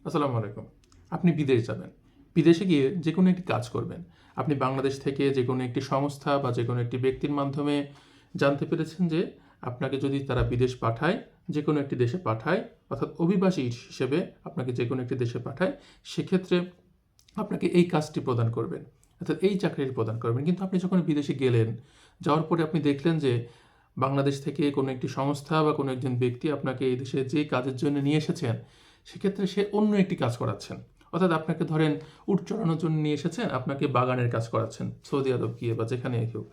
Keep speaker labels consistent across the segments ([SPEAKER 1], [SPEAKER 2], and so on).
[SPEAKER 1] আসসালামু আলাইকুম। আপনি বিদেশ যাবেন। বিদেশে গিয়ে যে কোনো একটি কাজ করবেন। আপনি বাংলাদেশ থেকে যে কোনো একটি সংস্থা বা যে কোনো একটি ব্যক্তির মাধ্যমে জানতে পেরেছেন যে আপনাকে যদি তারা বিদেশ পাঠায়, যে কোনো একটি দেশে পাঠায়, অর্থাৎ অভিবাসী হিসেবে আপনাকে যে কোনো একটি দেশে পাঠায়, সেক্ষেত্রে আপনাকে এই কাজটি প্রদান করবেন, অর্থাৎ এই চাকরিটি প্রদান করবেন। কিন্তু আপনি যখন বিদেশে গেলেন, যাওয়ার পরে আপনি দেখলেন যে বাংলাদেশ থেকে কোনো একটি সংস্থা বা কোনো একজন ব্যক্তি আপনাকে এই দেশে যে কাজের জন্য নিয়ে এসেছেন, সেক্ষেত্রে সে অন্য একটি কাজ করাচ্ছেন। অর্থাৎ আপনাকে ধরেন উট চড়ানোর জন্য নিয়ে এসেছেন, আপনাকে বাগানের কাজ করাচ্ছেন সৌদি আরব গিয়ে বা যেখানে কেউ।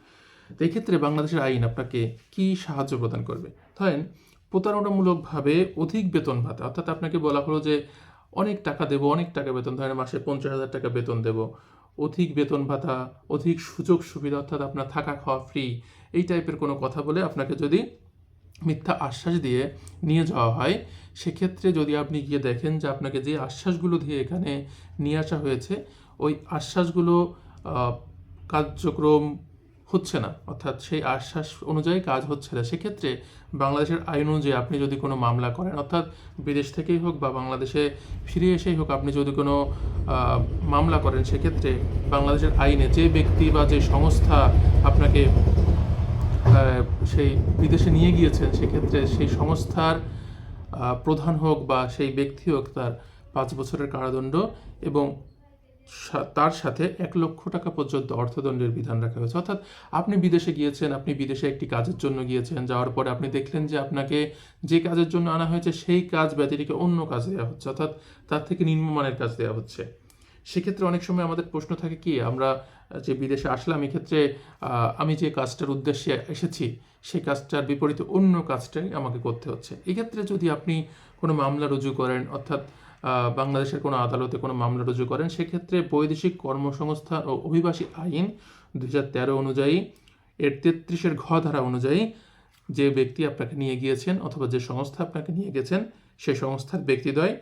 [SPEAKER 1] তো এই ক্ষেত্রে বাংলাদেশের আইন আপনাকে কি সাহায্য প্রদান করবে? ধরেন প্রতারণামূলকভাবে অধিক বেতন ভাতা, অর্থাৎ আপনাকে বলা হলো যে অনেক টাকা দেবো, অনেক টাকা বেতন, ধরেন মাসে 50,000 টাকা বেতন দেবো, অধিক বেতন ভাতা, অধিক সুযোগ সুবিধা, অর্থাৎ আপনার থাকা খাওয়া ফ্রি, এই টাইপের কোনো কথা বলে আপনাকে যদি মিথ্যা আশ্বাস দিয়ে নিয়ে যাওয়া হয়, সেক্ষেত্রে যদি আপনি গিয়ে দেখেন যে আপনাকে যে আশ্বাসগুলো দিয়ে এখানে নিয়ে আসা হয়েছে, ওই আশ্বাসগুলো কার্যক্রম হচ্ছে না, অর্থাৎ সেই আশ্বাস অনুযায়ী কাজ হচ্ছে না, সেক্ষেত্রে বাংলাদেশের আইন অনুযায়ী আপনি যদি কোনো মামলা করেন, অর্থাৎ বিদেশ থেকেই হোক বা বাংলাদেশে ফিরে এসেই হোক, আপনি যদি কোনো মামলা করেন, সেক্ষেত্রে বাংলাদেশের আইনে যে ব্যক্তি বা যে সংস্থা আপনাকে সেই বিদেশে নিয়ে গিয়েছেন, সেক্ষেত্রে সেই সংস্থার প্রধান হোক বা সেই ব্যক্তি হোক, তার 5 বছরের কারাদণ্ড এবং তার সাথে 1,00,000 টাকা পর্যন্ত অর্থদণ্ডের বিধান রাখা হয়েছে। অর্থাৎ আপনি বিদেশে গিয়েছেন, আপনি বিদেশে একটি কাজের জন্য গিয়েছেন, যাওয়ার পরে আপনি দেখলেন যে আপনাকে যে কাজের জন্য আনা হয়েছে সেই কাজ ব্যতিরেকে অন্য কাজ দেওয়া হচ্ছে, অর্থাৎ তার থেকে নিম্নমানের কাজ দেওয়া হচ্ছে। সেক্ষেত্রে অনেক সময় আমাদের প্রশ্ন থাকে কি, আমরা যে বিদেশে আসলাম, এক্ষেত্রে আমি যে কাজটার উদ্দেশ্যে এসেছি সেই কাজটার বিপরীতে অন্য কাজটাই আমাকে করতে হচ্ছে। এক্ষেত্রে যদি আপনি কোনো মামলা রুজু করেন, অর্থাৎ বাংলাদেশের কোনো আদালতে কোনো মামলা রুজু করেন, সেক্ষেত্রে বৈদেশিক কর্মসংস্থান ও অভিবাসী আইন 2013 অনুযায়ী এর 33-এর ঘ ধারা অনুযায়ী যে ব্যক্তি আপনাকে নিয়ে গিয়েছেন অথবা যে সংস্থা আপনাকে নিয়ে গেছেন, সেই সংস্থার ব্যক্তিদ্বয়,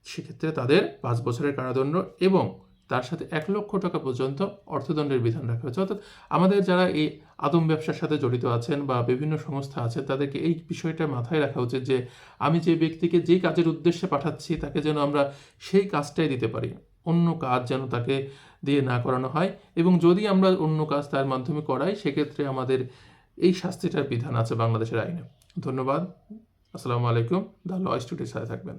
[SPEAKER 1] সেক্ষেত্রে তাদের 5 বছরের কারাদণ্ড এবং তার সাথে 1,00,000 টাকা পর্যন্ত অর্থদণ্ডের বিধান রাখা হয়েছে। অর্থাৎ আমাদের যারা এই আদম ব্যবসার সাথে জড়িত আছেন বা বিভিন্ন সংস্থা আছে, তাদেরকে এই বিষয়টা মাথায় রাখা উচিত যে আমি যে ব্যক্তিকে যে কাজের উদ্দেশ্যে পাঠাচ্ছি, তাকে যেন আমরা সেই কাজটাই দিতে পারি, অন্য কাজ যেন তাকে দিয়ে না করানো হয়। এবং যদি আমরা অন্য কাজ তার মাধ্যমে করাই, সেক্ষেত্রে আমাদের এই শাস্তিটার বিধান আছে বাংলাদেশের আইনে। ধন্যবাদ। আসসালামু আলাইকুম। দ্য ল স্টুডিওর সাথে থাকবেন।